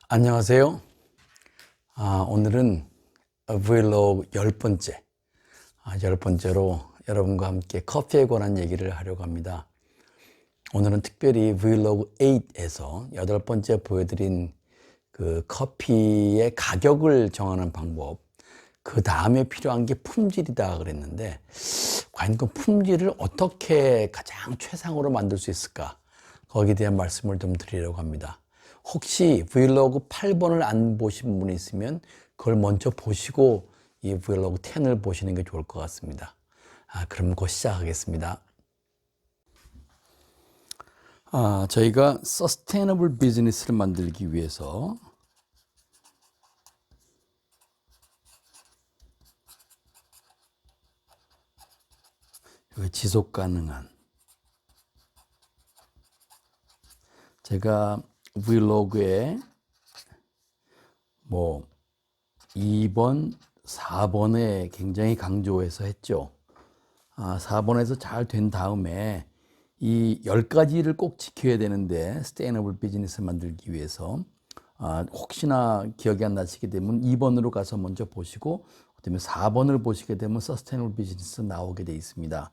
안녕하세요. 오늘은 브이로그 10번째, 10번째로 여러분과 함께 커피에 관한 얘기를 하려고 합니다. 오늘은 특별히 브이로그 8에서 8번째 보여드린 그 커피의 가격을 정하는 방법, 그 다음에 필요한 게 품질이다 그랬는데, 과연 그 품질을 어떻게 가장 최상으로 만들 수 있을까? 거기에 대한 말씀을 좀 드리려고 합니다. 혹시 브이로그 8번을 안 보신 분이 있으면 그걸 먼저 보시고 이 브이로그 10을 보시는 게 좋을 것 같습니다. 그럼 곧 시작하겠습니다. 저희가 서스테이너블 비즈니스를 만들기 위해서 지속 가능한, 제가 브이로그에 2번, 4번에 굉장히 강조해서 했죠. 4번에서 잘 된 다음에 이 10가지를 꼭 지켜야 되는데, 서스테이너블 비즈니스 만들기 위해서 혹시나 기억이 안 나시게 되면 2번으로 가서 먼저 보시고, 그다음에 4번을 보시게 되면 서스테이너블 비즈니스 나오게 돼 있습니다.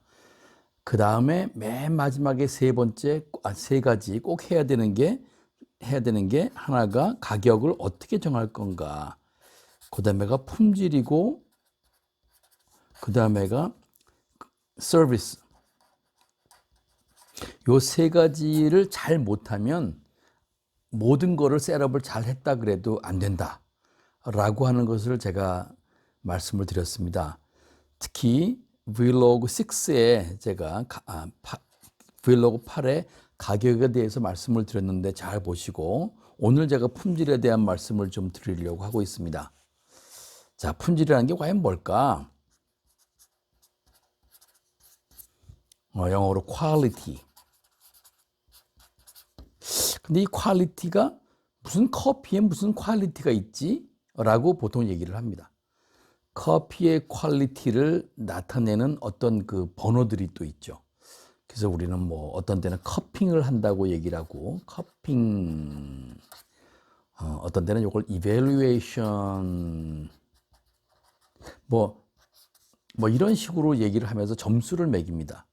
그 다음에 맨 마지막에 세 가지 꼭 해야 되는 게 하나가 가격을 어떻게 정할 건가. 그 다음에가 품질이고, 그 다음에가 서비스. 요 세 가지를 잘 못하면 모든 거를 셋업을 잘 했다 그래도 안 된다 라고 하는 것을 제가 말씀을 드렸습니다. 특히 브이로그 6에 제가 브이로그 8에 가격에 대해서 말씀을 드렸는데 잘 보시고, 오늘 제가 품질에 대한 말씀을 좀 드리려고 하고 있습니다. 자, 품질이라는 게 과연 뭘까? 영어로 quality. 근데 이 퀄리티가 무슨 커피에 무슨 퀄리티가 있지? 라고 보통 얘기를 합니다. 커피의 퀄리티를 나타내는 어떤 그 번호들이 또 있죠. 그래서 우리는 어떤 때는 커핑을 한다고 얘기를 하고, 커핑, 어떤 때는 이걸 evaluation, 이런 식으로 얘기를 하면서 점수를 매깁니다.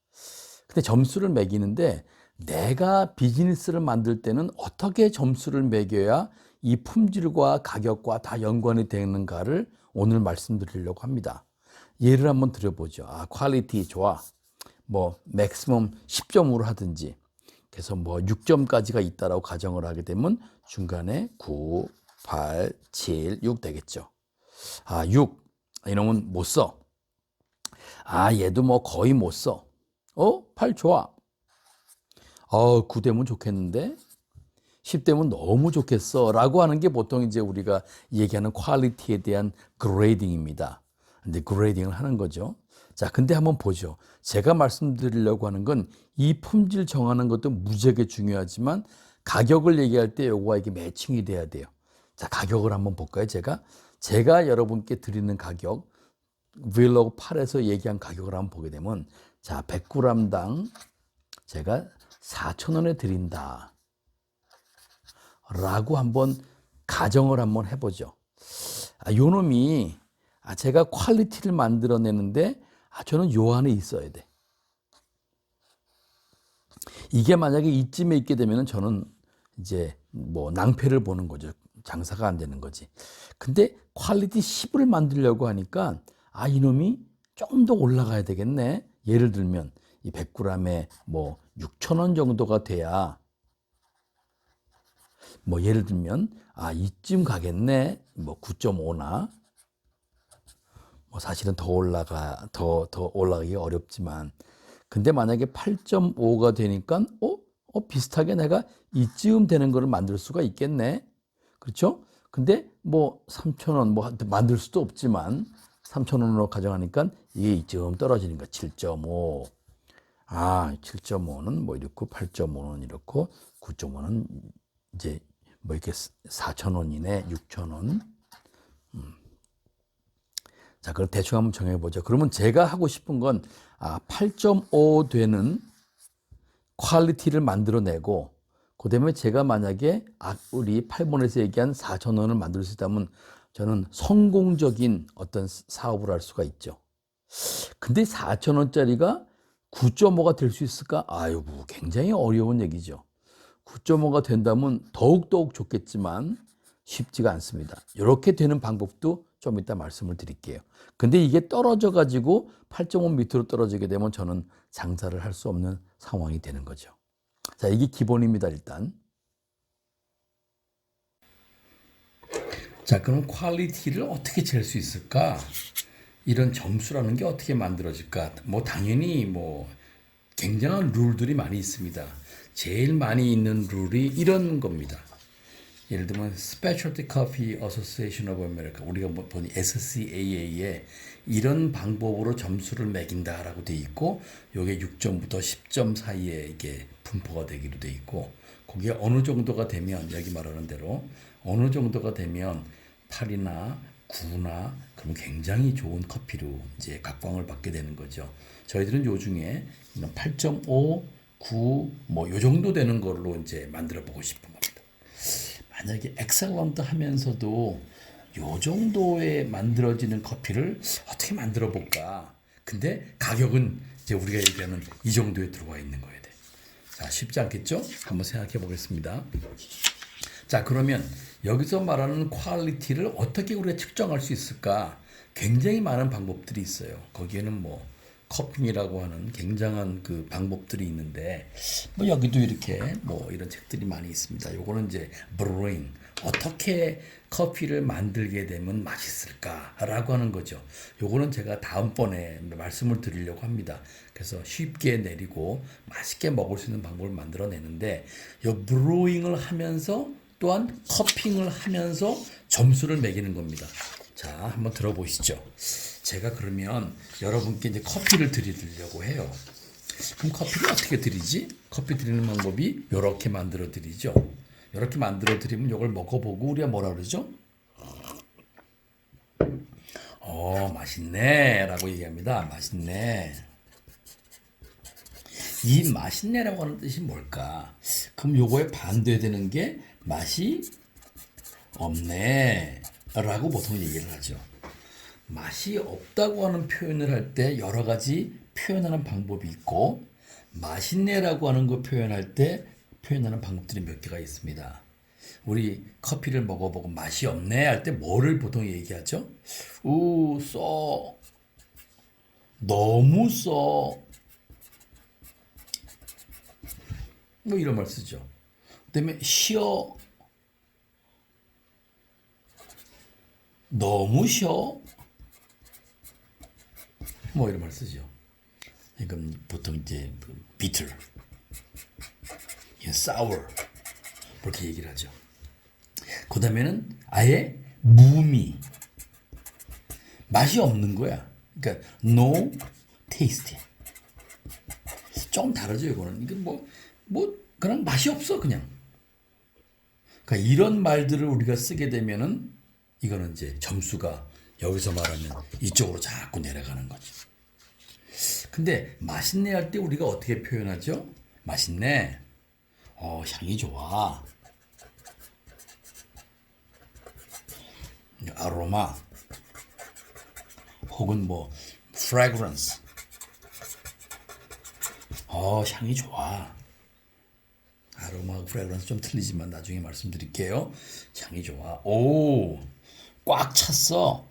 근데 점수를 매기는데 내가 비즈니스를 만들 때는 어떻게 점수를 매겨야 이 품질과 가격과 다 연관이 되는가를 오늘 말씀드리려고 합니다. 예를 한번 드려보죠. 퀄리티 좋아. 맥시멈 10점으로 하든지. 그래서 6점까지가 있다라고 가정을 하게 되면 중간에 9, 8, 7, 6 되겠죠. 6. 이놈은 못 써. 얘도 거의 못 써. 8 좋아. 9 되면 좋겠는데? 10 되면 너무 좋겠어. 라고 하는 게 보통 이제 우리가 얘기하는 퀄리티에 대한 그레이딩입니다. 근데 그레이딩을 하는 거죠. 자, 근데 한번 보죠. 제가 말씀드리려고 하는 건 이 품질 정하는 것도 무지하게 중요하지만 가격을 얘기할 때 요거와 이게 매칭이 돼야 돼요. 자, 가격을 한번 볼까요? 제가 여러분께 드리는 가격, 브이로그 8에서 얘기한 가격을 한번 보게 되면, 자, 100g당 제가 4,000원에 드린다 라고 한번 가정을 한번 해보죠. 요 놈이 제가 퀄리티를 만들어내는데 저는 요 안에 있어야 돼. 이게 만약에 이쯤에 있게 되면 저는 이제 낭패를 보는 거죠. 장사가 안 되는 거지. 근데 퀄리티 10을 만들려고 하니까 이놈이 좀 더 올라가야 되겠네. 예를 들면 이 100g에 6,000원 정도가 돼야, 예를 들면 이쯤 가겠네. 9.5나 사실은 더 올라가기 어렵지만, 근데 만약에 8.5가 되니까 비슷하게 내가 이쯤 되는 거를 만들 수가 있겠네. 그렇죠? 근데 3,000원 만들 수도 없지만 3,000원으로 가정하니까 이게 이쯤 떨어지는 거야. 7.5. 7.5는 이렇고 8.5는 이렇고 9.5는 이제 이렇게 4,000원이네. 6,000원. 자, 그럼 대충 한번 정해보죠. 그러면 제가 하고 싶은 건 8.5 되는 퀄리티를 만들어내고, 그다음에 제가 만약에 우리 8번에서 얘기한 4,000원을 만들 수 있다면 저는 성공적인 어떤 사업을 할 수가 있죠. 근데 4,000원짜리가 9.5가 될 수 있을까? 아이고, 굉장히 어려운 얘기죠. 9.5가 된다면 더욱더욱 좋겠지만 쉽지가 않습니다. 이렇게 되는 방법도 좀 이따 말씀을 드릴게요. 근데 이게 떨어져 가지고 8.5 밑으로 떨어지게 되면 저는 장사를 할 수 없는 상황이 되는 거죠. 자, 이게 기본입니다, 일단. 자, 그럼 퀄리티를 어떻게 잴 수 있을까? 이런 점수라는 게 어떻게 만들어질까? 뭐 당연히 뭐 굉장한 룰들이 많이 있습니다. 제일 많이 있는 룰이 이런 겁니다. 예를 들면 Specialty Coffee Association of America, 우리가 보니 SCAA에 이런 방법으로 점수를 매긴다라고 돼 있고, 요게 6점부터 10점 사이에 이게 분포가 되기로 돼 있고, 거기에 어느 정도가 되면 여기 말하는 대로 어느 정도가 되면 8이나 9나 그럼 굉장히 좋은 커피로 이제 각광을 받게 되는 거죠. 저희들은 요 중에 8.5, 9, 뭐 요 정도 되는 걸로 이제 만들어 보고 싶은 겁니다. 만약에 엑셀런트 하면서도 요 정도에 만들어지는 커피를 어떻게 만들어 볼까? 근데 가격은 이제 우리가 얘기하는 이 정도에 들어와 있는 거야 돼. 자, 쉽지 않겠죠? 한번 생각해 보겠습니다. 자, 그러면 여기서 말하는 퀄리티를 어떻게 우리가 측정할 수 있을까? 굉장히 많은 방법들이 있어요. 거기에는 뭐 커핑이라고 하는 굉장한 그 방법들이 있는데, 뭐 여기도 이렇게 뭐 이런 책들이 많이 있습니다. 요거는 이제 브루잉, 어떻게 커피를 만들게 되면 맛있을까라고 하는 거죠. 요거는 제가 다음번에 말씀을 드리려고 합니다. 그래서 쉽게 내리고 맛있게 먹을 수 있는 방법을 만들어내는데, 요 브루잉을 하면서 또한 커핑을 하면서 점수를 매기는 겁니다. 자, 한번 들어보시죠. 제가 그러면 여러분께 이제 커피를 드리려고 해요. 그럼 커피를 어떻게 드리지? 커피 드리는 방법이 이렇게 만들어 드리죠. 이렇게 만들어 드리면 이걸 먹어보고 우리가 뭐라 그러죠? 맛있네 라고 얘기합니다. 맛있네. 이 맛있네라고 하는 뜻이 뭘까? 그럼 요거에 반대되는 게 맛이 없네 라고 보통 얘기를 하죠. 맛이 없다고 하는 표현을 할 때 여러 가지 표현하는 방법이 있고, 맛있네라고 하는 거 표현할 때 표현하는 방법들이 몇 개가 있습니다. 우리 커피를 먹어보고 맛이 없네 할 때 뭐를 보통 얘기하죠? 써, 너무 써, 뭐 이런 말 쓰죠. 그다음에 쉬어, 너무 쉬어, 뭐 이런 말 쓰죠. 이건 보통 이제 bitter, sour 그렇게 얘기를 하죠. 그 다음에는 아예 무미, 맛이 없는 거야. 그러니까 no taste. 좀 다르죠, 이거는. 이게 그냥 맛이 없어, 그냥. 그러니까 이런 말들을 우리가 쓰게 되면은 이거는 이제 점수가 여기서 말하면 이쪽으로 자꾸 내려가는 거죠. 근데 맛있네 할 때 우리가 어떻게 표현하죠? 맛있네. 향이 좋아. 아로마. 혹은 뭐 fragrance. 향이 좋아. 아로마, 프레그런스 좀 틀리지만 나중에 말씀드릴게요. 향이 좋아. 꽉 찼어.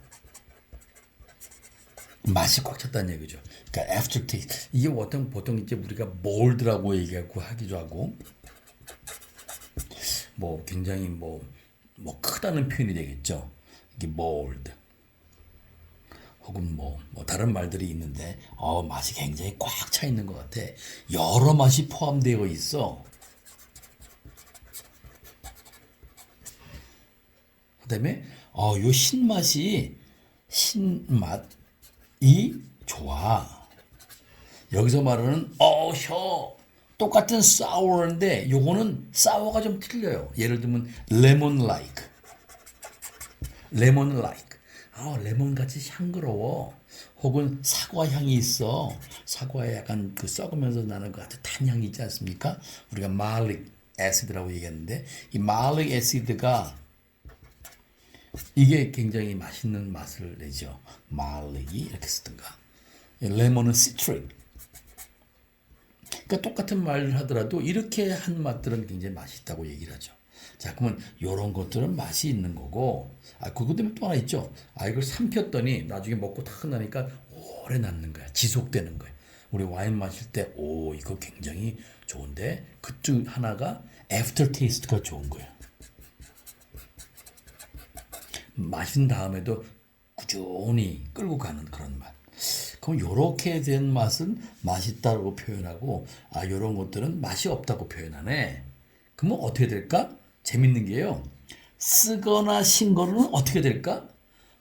맛이 꽉 찼다는 얘기죠. 그러니까 aftertaste. 이게 보통 이제 우리가 bold라고 얘기하고 하기도 하고, 뭐 굉장히 뭐 크다는 표현이 되겠죠. 이게 bold. 혹은 뭐 다른 말들이 있는데, 맛이 굉장히 꽉 차 있는 것 같아. 여러 맛이 포함되어 있어. 그다음에 요 신맛이 좋아. 여기서 말하는 똑같은 sour인데 요거는 sour가 좀 틀려요. 예를 들면 lemon like. 레몬 같이 향그러워. 혹은 사과 향이 있어. 사과에 약간 그 썩으면서 나는 것 같은 탄 향이 있지 않습니까? 우리가 말릭 애시드라고 얘기했는데 이 말릭 애시드가 이게 굉장히 맛있는 맛을 내죠. 말릭이 이렇게 쓰든가. 레몬은 시트릭. 그러니까 똑같은 말을 하더라도 이렇게 한 맛들은 굉장히 맛있다고 얘기를 하죠. 자, 그러면 이런 것들은 맛이 있는 거고, 그것 때문에 또 하나 있죠. 이걸 삼켰더니 나중에 먹고 다 끝나니까 오래 남는 거야. 지속되는 거야. 우리 와인 마실 때, 이거 굉장히 좋은데, 그중 하나가 애프터 테이스트가 좋은 거야. 마신 다음에도 꾸준히 끌고 가는 그런 맛. 그럼 요렇게 된 맛은 맛있다고 표현하고, 요런 것들은 맛이 없다고 표현하네. 그러면 어떻게 될까? 재밌는 게요. 쓰거나 신 거는 어떻게 될까?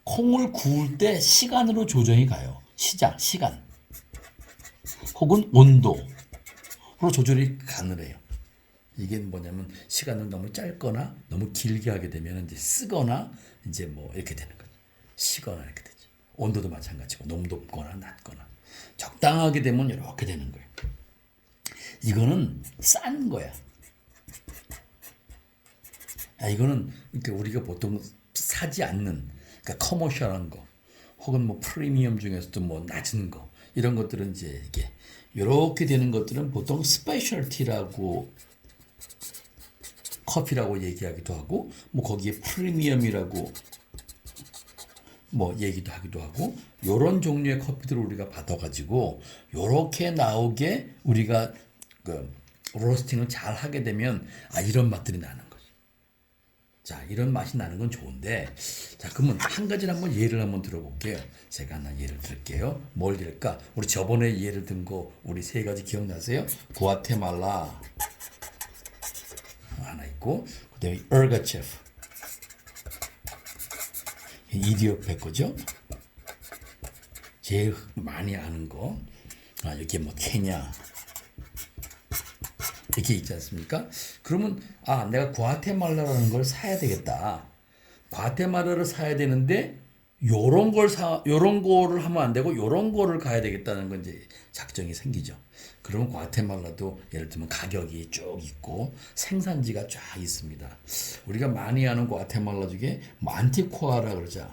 콩을 구울 때 시간으로 조정이 가요. 시간. 혹은 온도로 조절이 가능해요. 이게 뭐냐면 시간을 너무 짧거나 너무 길게 하게 되면 이제 쓰거나 이제 뭐 이렇게 되는 거죠. 시거나 이렇게 되죠. 온도도 마찬가지고 너무 높거나 낮거나 적당하게 되면 이렇게 되는 거예요. 이거는 싼 거야. 이거는 그러니까 우리가 보통 사지 않는 그러니까 커머셜한 거 혹은 뭐 프리미엄 중에서도 뭐 낮은 거 이런 것들은 이제 이게 이렇게 되는 것들은 보통 스페셜티라고 커피라고 얘기하기도 하고 뭐 거기에 프리미엄이라고 뭐 얘기도 하기도 하고 요런 종류의 커피들을 우리가 받아가지고 요렇게 나오게 우리가 그 로스팅을 잘 하게 되면 이런 맛들이 나는 거죠. 자, 이런 맛이 나는 건 좋은데 자, 그러면 한 가지를 한번 예를 한번 들어볼게요. 제가 하나 예를 들게요. 뭘 들까? 우리 저번에 예를 든 거 우리 세 가지 기억나세요? 구아테말라 하나 있고 그다음에 얼가체프 이디오페 거죠. 제일 많이 아는 거. 여기 뭐 케냐 이렇게 있지 않습니까? 그러면 내가 과테말라라는 걸 사야 되겠다. 과테말라를 사야 되는데 요런 거를 하면 안 되고 요런 거를 가야 되겠다는 건 이제 작정이 생기죠. 그러면 과테말라도 예를 들면 가격이 쭉 있고 생산지가 쫙 있습니다. 우리가 많이 아는 과테말라 중에 뭐 안티코아라 그러죠.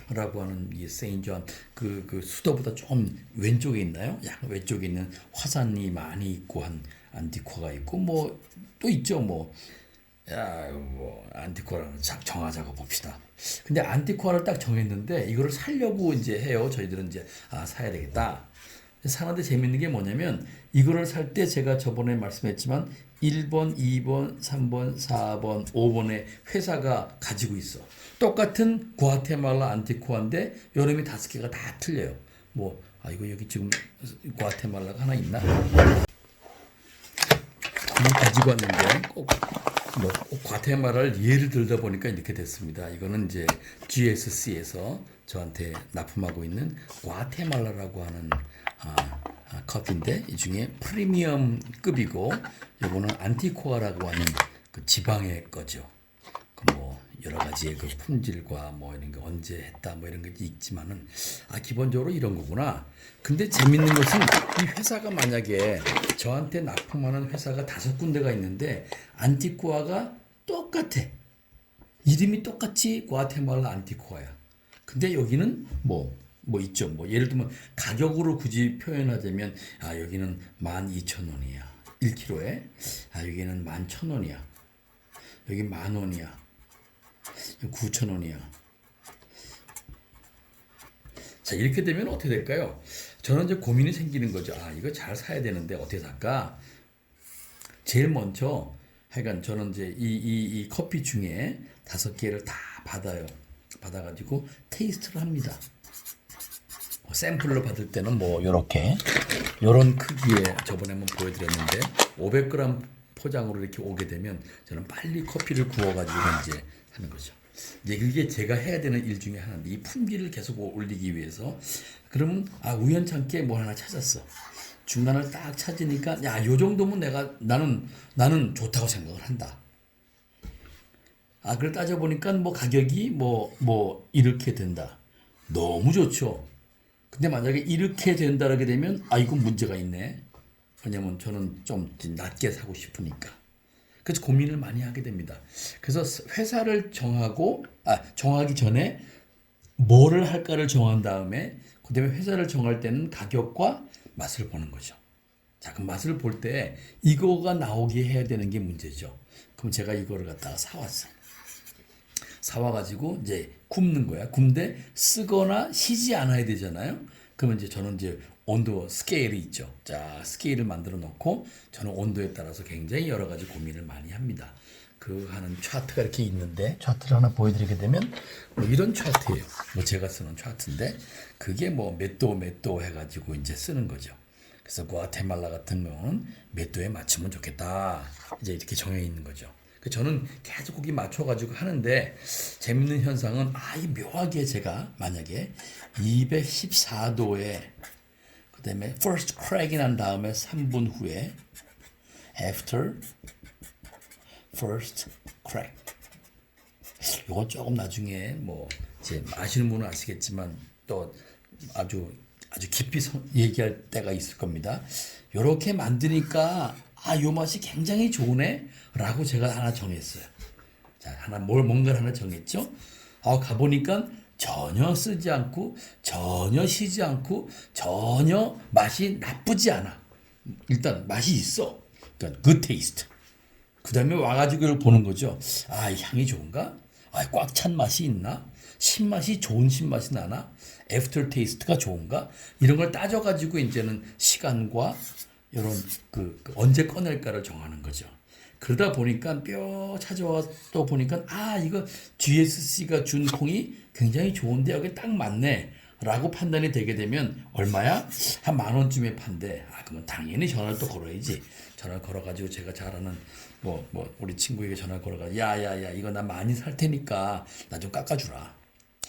라고 하는 이 세인존 그 수도보다 좀 왼쪽에 있나요? 약간 왼쪽에 있는 화산이 많이 있고 한 안티코아가 있고 뭐 또 있죠. 뭐 안티코아를 정하자고 봅시다. 근데 안티코아를 딱 정했는데 이거를 살려고 이제 해요. 저희들은 이제 사야 되겠다. 사는데 재밌는 게 뭐냐면 이거를 살 때 제가 저번에 말씀했지만 1번, 2번, 3번, 4번, 5번의 회사가 가지고 있어. 똑같은 과테말라 안티코아인데 여름이 5개가 다 틀려요. 뭐 이거 여기 지금 과테말라가 하나 있나? 가지고 왔는데 꼭 과테말라를 예를 들다 보니까 이렇게 됐습니다. 이거는 이제 GSC에서 저한테 납품하고 있는 과테말라라고 하는 커피인데 이 중에 프리미엄급이고 이거는 안티코아라고 하는 그 지방의 거죠. 뭐 여러 가지의 그 품질과 뭐 이런 게 언제 했다 뭐 이런 게 있지만은 기본적으로 이런 거구나. 근데 재밌는 것은 이 회사가 만약에 저한테 납품하는 회사가 5군데가 있는데 안티코아가 똑같아. 이름이 똑같이 과테말라 안티코아야. 근데 여기는 뭐 있죠. 뭐 예를 들면 가격으로 굳이 표현하자면 여기는 12,000원이야. 1kg에. 여기는 11,000원이야. 여기 10,000원이야. 9,000원이야. 자, 이렇게 되면 어떻게 될까요? 저는 이제 고민이 생기는 거죠. 이거 잘 사야 되는데 어떻게 살까? 제일 먼저 하여간 저는 이제 이 커피 중에 5개를 다 받아요. 받아가지고 테이스트를 합니다. 샘플로 받을 때는 뭐 요런 크기에 저번에 한번 보여드렸는데 500g 포장으로 이렇게 오게 되면 저는 빨리 커피를 구워가지고 이제 하는 거죠. 이제 그게 제가 해야 되는 일 중에 하나인데 이 품질을 계속 올리기 위해서 그러면 우연찮게 뭐 하나 찾았어. 중간을 딱 찾으니까 요 정도면 나는 좋다고 생각을 한다. 그걸 따져보니까 뭐 가격이 뭐 이렇게 된다. 너무 좋죠. 근데 만약에 이렇게 된다라게 되면 이건 문제가 있네. 왜냐면 저는 좀 낮게 사고 싶으니까. 그래서 고민을 많이 하게 됩니다. 그래서 회사를 정하기 전에 뭐를 할까를 정한 다음에 그다음에 회사를 정할 때는 가격과 맛을 보는 거죠. 자, 그럼 맛을 볼 때 이거가 나오게 해야 되는 게 문제죠. 그럼 제가 이거를 갖다가 사왔어요. 사와가지고 이제 굽는 거야. 굽는데 쓰거나 쉬지 않아야 되잖아요. 그러면 이제 저는 이제 온도 스케일이 있죠. 자, 스케일을 만들어 놓고 저는 온도에 따라서 굉장히 여러 가지 고민을 많이 합니다. 그 하는 차트가 이렇게 있는데 차트를 하나 보여드리게 되면 뭐 이런 차트예요. 뭐 제가 쓰는 차트인데 그게 뭐 몇 도 해가지고 이제 쓰는 거죠. 그래서 과테말라 같은 경우는 몇 도에 맞추면 좋겠다. 이제 이렇게 정해 있는 거죠. 저는 계속 거기 맞춰가지고 하는데 재밌는 현상은 이 묘하게 제가 만약에 214도에 그다음에 first crack이 난 다음에 3분 후에 after first crack. 이건 조금 나중에 뭐 이제 아시는 분은 아시겠지만 또 아주 깊이 얘기할 때가 있을 겁니다. 이렇게 만드니까 요 맛이 굉장히 좋으네 라고 제가 하나 정했어요. 자, 뭔가를 하나 정했죠. 가보니까 전혀 쓰지 않고 전혀 쉬지 않고 전혀 맛이 나쁘지 않아. 일단 맛이 있어. 그러니까 good taste. 그 다음에 와가지고 이걸 보는 거죠. 이 향이 좋은가? 꽉 찬 맛이 있나? 신맛이 좋은 신맛이 나나? 애프터 테이스트가 좋은가? 이런 걸 따져가지고 이제는 시간과 이런 언제 꺼낼까를 정하는 거죠. 그러다 보니까 뼈 찾아와 또 보니까 이거 GSC가 준 콩이 굉장히 좋은데 여기 딱 맞네 라고 판단이 되게 되면 얼마야? 한 10,000원쯤에 판대. 그러면 당연히 전화를 또 걸어야지. 전화를 걸어가지고 제가 잘 아는 우리 친구에게 전화를 걸어가지고 야야야 이거 나 많이 살 테니까 나 좀 깎아주라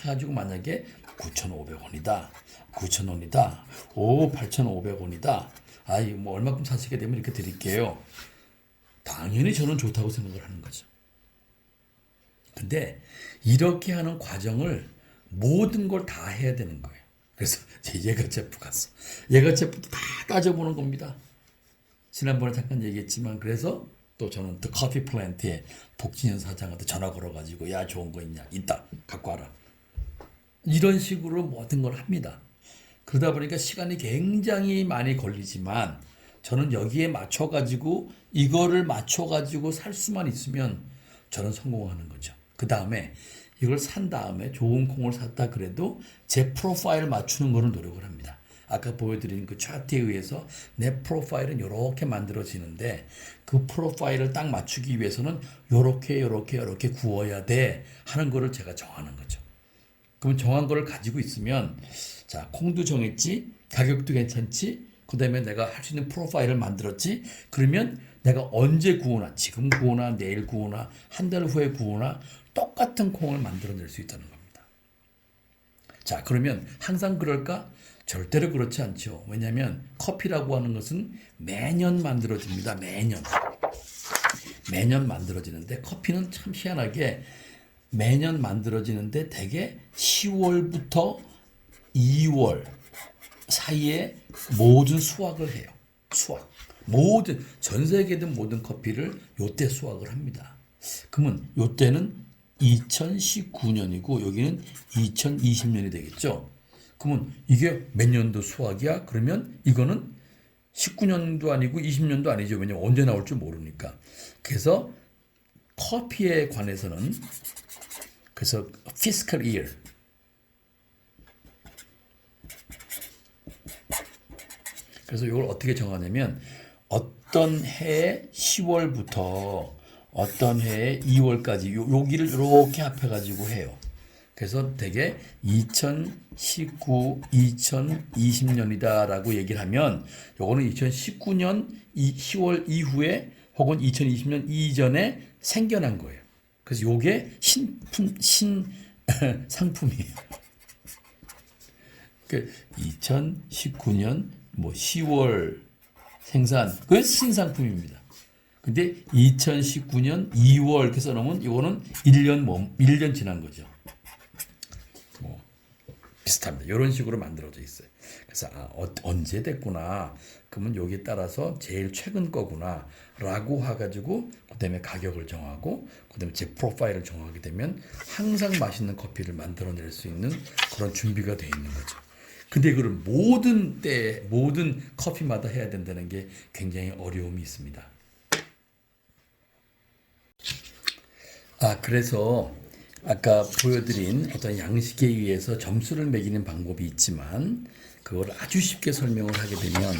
해가지고 만약에 9,500원이다 9,000원이다 8,500원이다 뭐 얼마큼 사시게 되면 이렇게 드릴게요. 당연히 저는 좋다고 생각을 하는 거죠. 근데 이렇게 하는 과정을 모든 걸 다 해야 되는 거예요. 그래서 예가체프 갔어. 예가체프도 다 따져보는 겁니다. 지난번에 잠깐 얘기했지만 그래서 또 저는 더 커피 플랜트에 복진현 사장한테 전화 걸어가지고 야 좋은 거 있다 갖고 와라. 이런 식으로 모든 걸 합니다. 그러다 보니까 시간이 굉장히 많이 걸리지만 저는 여기에 맞춰가지고 이거를 맞춰가지고 살 수만 있으면 저는 성공하는 거죠. 그 다음에 이걸 산 다음에 좋은 콩을 샀다 그래도 제 프로파일을 맞추는 거를 노력을 합니다. 아까 보여드린 그 차트에 의해서 내 프로파일은 이렇게 만들어지는데 그 프로파일을 딱 맞추기 위해서는 이렇게 구워야 돼 하는 거를 제가 정하는 거죠. 그럼 정한 거를 가지고 있으면 자 콩도 정했지 가격도 괜찮지 그 다음에 내가 할 수 있는 프로파일을 만들었지 그러면 내가 언제 구우나 지금 구우나 내일 구우나 한 달 후에 구우나 똑같은 콩을 만들어낼 수 있다는 겁니다. 자 그러면 항상 그럴까? 절대로 그렇지 않죠. 왜냐하면 커피라고 하는 것은 매년 만들어집니다. 매년 만들어지는데 커피는 참 희한하게 매년 만들어지는데 대개 10월부터 2월 사이에 모든 수확을 해요. 모든 전 세계든 모든 커피를 요때 수확을 합니다. 그러면 요때는 2019년이고 여기는 2020년이 되겠죠. 그러면 이게 몇 년도 수확이야? 그러면 이거는 19년도 아니고 20년도 아니죠. 왜냐면 언제 나올 줄 모르니까. 그래서 커피에 관해서는 그래서 fiscal year 그래서 이걸 어떻게 정하냐면 어떤 해의 10월부터 어떤 해의 2월까지 여기를 이렇게 합해가지고 해요. 그래서 되게 2019, 2020년이다라고 얘기를 하면 요거는 2019년 10월 이후에 혹은 2020년 이전에 생겨난 거예요. 그래서 요게 상품이에요. 그 2019년 10월 생산 그게 신상품입니다. 근데 2019년 2월 이렇게 써놓으면 이거는 1년 지난 거죠. 비슷합니다. 이런 식으로 만들어져 있어요. 그래서 언제 됐구나. 그러면 여기에 따라서 제일 최근 거구나 라고 해가지고 그 다음에 가격을 정하고 그 다음에 제 프로파일을 정하게 되면 항상 맛있는 커피를 만들어낼 수 있는 그런 준비가 되어 있는 거죠. 근데 그걸 모든 커피마다 해야 된다는 게 굉장히 어려움이 있습니다. 그래서 아까 보여드린 어떤 양식에 의해서 점수를 매기는 방법이 있지만 그걸 아주 쉽게 설명을 하게 되면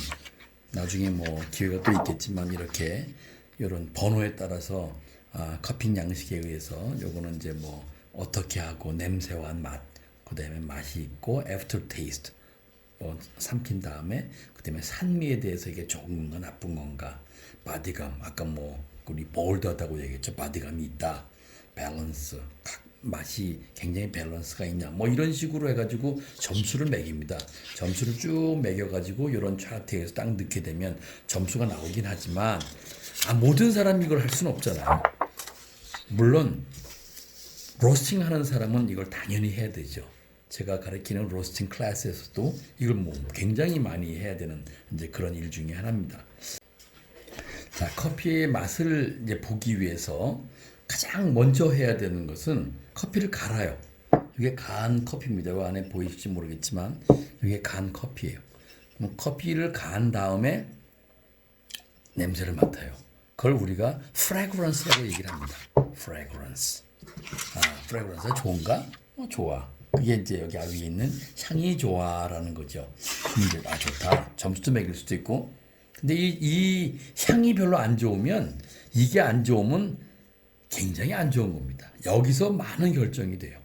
나중에 뭐 기회가 또 있겠지만 이렇게 이런 번호에 따라서 커피 양식에 의해서 요거는 이제 뭐 어떻게 하고 냄새와 맛, 그다음에 맛이 있고 애프터 테이스트 삼킨 다음에 그다음에 산미에 대해서 이게 좋은 건가 나쁜 건가 바디감 아까 뭐 우리 볼드하다고 얘기했죠. 바디감이 있다. 밸런스 맛이 굉장히 밸런스가 있냐 뭐 이런 식으로 해가지고 점수를 매깁니다. 점수를 쭉 매겨가지고 이런 차트에서 딱 넣게 되면 점수가 나오긴 하지만 모든 사람이 이걸 할 수는 없잖아요. 물론 로스팅 하는 사람은 이걸 당연히 해야 되죠. 제가 가르치는 로스팅 클래스에서도 이걸 뭐 굉장히 많이 해야 되는 이제 그런 일 중에 하나입니다. 자, 커피의 맛을 이제 보기 위해서 가장 먼저 해야 되는 것은 커피를 갈아요. 이게 간 커피입니다. 이 안에 보이실지 모르겠지만 이게 간 커피예요. 그럼 커피를 간 다음에 냄새를 맡아요. 그걸 우리가 프래그런스라고 얘기를 합니다. 프래그런스. 프래그런스가 좋은가? 좋아. 그게 이제 여기 위에 있는 향이 좋아라는 거죠. 이제 좋다. 점수도 매길 수도 있고. 근데 이 향이 별로 안 좋으면 이게 안 좋으면 굉장히 안 좋은 겁니다. 여기서 많은 결정이 돼요.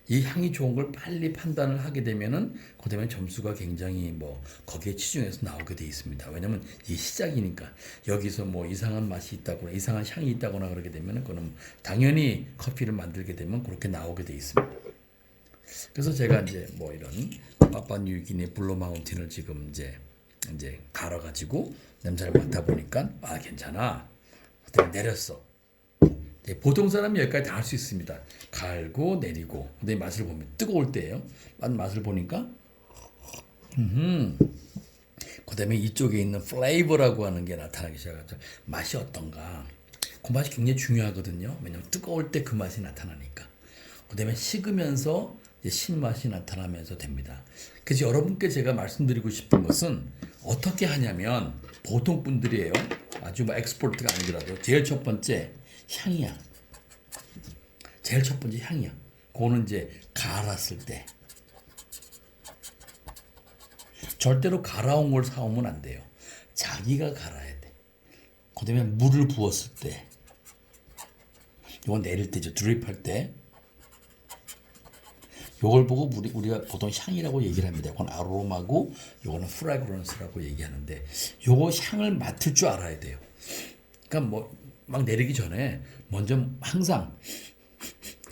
이 향이 좋은 걸 빨리 판단을 하게 되면은 그다음에 점수가 굉장히 뭐 거기에 치중해서 나오게 돼 있습니다. 왜냐면 이 시작이니까 여기서 뭐 이상한 맛이 있다거나 이상한 향이 있다거나 그러게 되면은 그거는 당연히 커피를 만들게 되면 그렇게 나오게 돼 있습니다. 그래서 제가 이제 뭐 이런 파푸아뉴기니 블루 마운틴을 지금 이제 갈아가지고 냄새를 맡아보니까 괜찮아. 그다음에 내렸어. 보통 사람이 여기까지 다 할 수 있습니다. 갈고 내리고 근데 맛을 보면 뜨거울 때예요. 맛을 보니까 그다음에 이쪽에 있는 플레이버라고 하는 게 나타나기 시작하죠. 맛이 어떤가. 그 맛이 굉장히 중요하거든요. 왜냐하면 뜨거울 때 그 맛이 나타나니까. 그다음에 식으면서 이제 신맛이 나타나면서 됩니다. 그래서 여러분께 제가 말씀드리고 싶은 것은 어떻게 하냐면 보통 분들이에요. 아주 뭐 엑스퍼트가 아니더라도 제일 첫 번째 향이야. 제일 첫 번째 향이야. 그거는 이제 갈았을 때. 절대로 갈아온 걸 사오면 안 돼요. 자기가 갈아야 돼. 그 다음에 물을 부었을 때. 이건 내릴 때죠. 드립할 때. 요걸 보고 우리가 보통 향이라고 얘기를 합니다. 이건 아로마고 요거는 프래그런스라고 얘기하는데 요거 향을 맡을 줄 알아야 돼요. 그러니까 뭐 막 내리기 전에 먼저 항상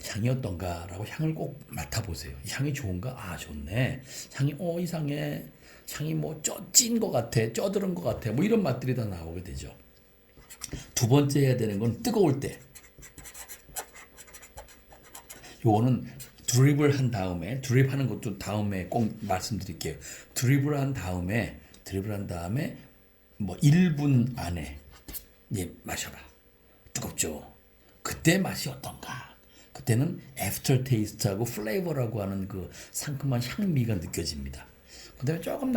향이 어떤가라고 향을 꼭 맡아보세요. 향이 좋은가? 좋네. 향이 이상해. 향이 뭐 찐 것 같아. 쪄들은 것 같아. 뭐 이런 맛들이 다 나오게 되죠. 두 번째 해야 되는 건 뜨거울 때. 요거는 드립을 한 다음에 드립하는 것도 다음에 꼭 말씀드릴게요. 드립을 한 다음에 뭐 1분 안에 마셔봐. 뜨겁죠. 그때 맛이 어떤가? 그때는 애프터 테이스트하고 플레이버라고 하는 그 상큼한 향미가 느껴집니다. 그다음에 조금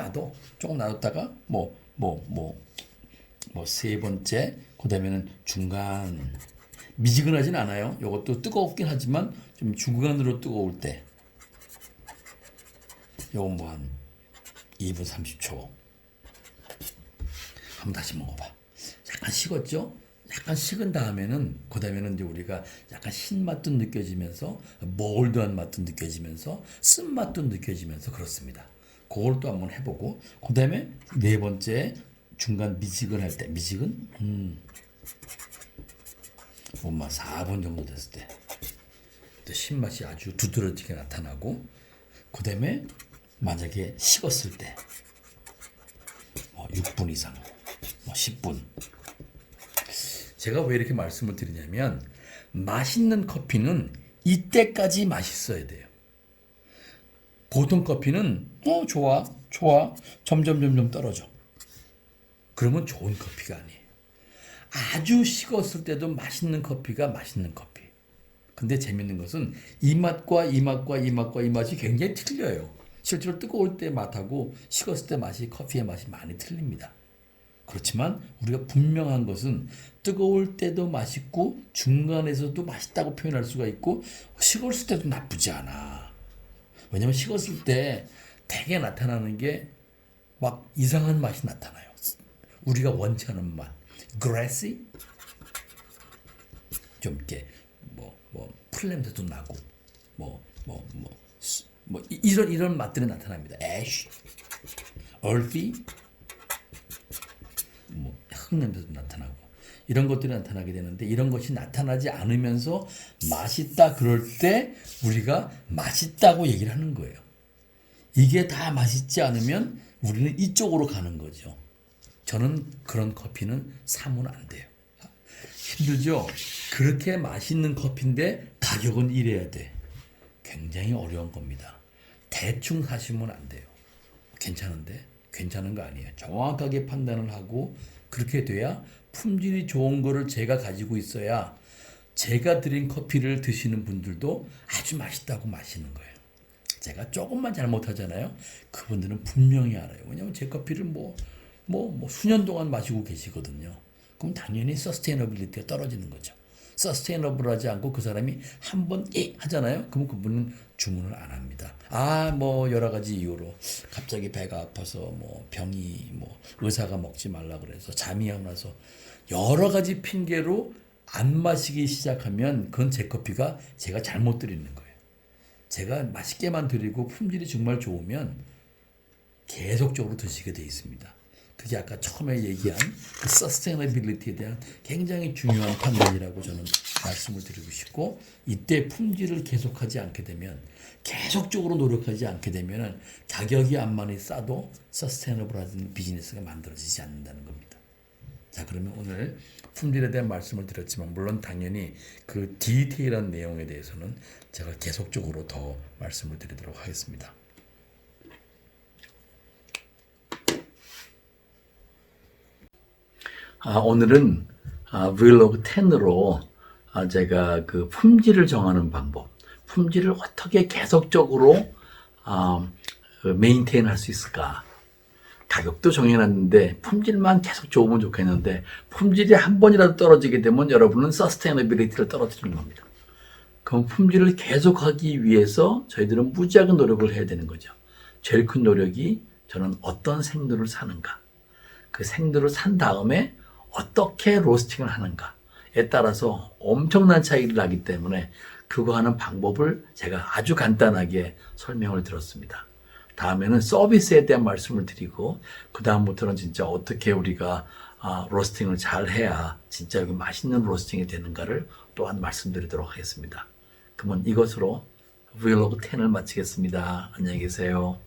놔뒀다가 세 번째 그다음에는 중간 미지근하진 않아요. 이것도 뜨겁긴 하지만 좀 중간으로 뜨거울 때 요건 뭐 한 2분 30초 한번 다시 먹어봐. 약간 식었죠? 약간 식은 다음에는 이제 우리가 약간 신맛도 느껴지면서 몰드한 맛도 느껴지면서 쓴맛도 느껴지면서 그렇습니다. 그걸 또 한번 해보고 그다음에 네 번째 중간 미지근할 때 뭔가 4분 정도 됐을 때 또 신맛이 아주 두드러지게 나타나고 그다음에 만약에 식었을 때 6분 이상 10분 제가 왜 이렇게 말씀을 드리냐면 맛있는 커피는 이때까지 맛있어야 돼요. 보통 커피는 좋아 좋아 점점 떨어져. 그러면 좋은 커피가 아니에요. 아주 식었을 때도 맛있는 커피가 맛있는 커피. 근데 재밌는 것은 이 맛과 이 맛과 이 맛과 이 맛이 굉장히 틀려요. 실제로 뜨거울 때 맛하고 식었을 때 맛이 커피의 맛이 많이 틀립니다. 그렇지만 우리가 분명한 것은 뜨거울 때도 맛있고 중간에서도 맛있다고 표현할 수가 있고 식었을 때도 나쁘지 않아. 왜냐면 식었을 때 되게 나타나는 게 막 이상한 맛이 나타나요. 우리가 원치 않은 맛. grassy? 좀 이렇게 풀 냄새도 나고 이런 맛들이 나타납니다. ash, earthy, 흙 냄새도 나타나고 이런 것들이 나타나게 되는데 이런 것이 나타나지 않으면서 맛있다 그럴 때 우리가 맛있다고 얘기를 하는 거예요. 이게 다 맛있지 않으면 우리는 이쪽으로 가는 거죠. 저는 그런 커피는 사면 안 돼요. 힘들죠? 그렇게 맛있는 커피인데 가격은 이래야 돼. 굉장히 어려운 겁니다. 대충 사시면 안 돼요. 괜찮은데? 괜찮은 거 아니에요. 정확하게 판단을 하고 그렇게 돼야 품질이 좋은 거를 제가 가지고 있어야 제가 드린 커피를 드시는 분들도 아주 맛있다고 마시는 거예요. 제가 조금만 잘못하잖아요. 그분들은 분명히 알아요. 왜냐하면 제 커피를 수년 동안 마시고 계시거든요. 그럼 당연히 서스테이너빌리티가 떨어지는 거죠. 서스테이너블하지 않고 그 사람이 한 번 하잖아요. 그럼 그분은 주문을 안 합니다. 여러 가지 이유로 갑자기 배가 아파서 병이 의사가 먹지 말라 그래서 잠이 안 와서 여러 가지 핑계로 안 마시기 시작하면 그건 제 커피가 제가 잘못 드리는 거예요. 제가 맛있게만 드리고 품질이 정말 좋으면 계속적으로 드시게 돼 있습니다. 그게 아까 처음에 얘기한 그 서스테이너빌리티에 대한 굉장히 중요한 판단이라고 저는 말씀을 드리고 싶고 이때 품질을 계속하지 않게 되면 계속적으로 노력하지 않게 되면 가격이 암만이 싸도 서스테이너블한 비즈니스가 만들어지지 않는다는 겁니다. 자, 그러면 오늘 품질에 대한 말씀을 드렸지만 물론 당연히 그 디테일한 내용에 대해서는 제가 계속적으로 더 말씀을 드리도록 하겠습니다. 오늘은 브이로그 10으로 제가 그 품질을 정하는 방법, 품질을 어떻게 계속적으로 메인테인 할 수 있을까? 가격도 정해놨는데 품질만 계속 좋으면 좋겠는데 품질이 한 번이라도 떨어지게 되면 여러분은 서스테이너빌리티를 떨어뜨리는 겁니다. 그럼 품질을 계속하기 위해서 저희들은 무지하게 노력을 해야 되는 거죠. 제일 큰 노력이 저는 어떤 생두를 사는가, 그 생두를 산 다음에 어떻게 로스팅을 하는가에 따라서 엄청난 차이가 나기 때문에 그거 하는 방법을 제가 아주 간단하게 설명을 드렸습니다. 다음에는 서비스에 대한 말씀을 드리고 그 다음부터는 진짜 어떻게 우리가 로스팅을 잘 해야 진짜 여기 맛있는 로스팅이 되는가를 또한 말씀드리도록 하겠습니다. 그러면 이것으로 브이로그 10을 마치겠습니다. 안녕히 계세요.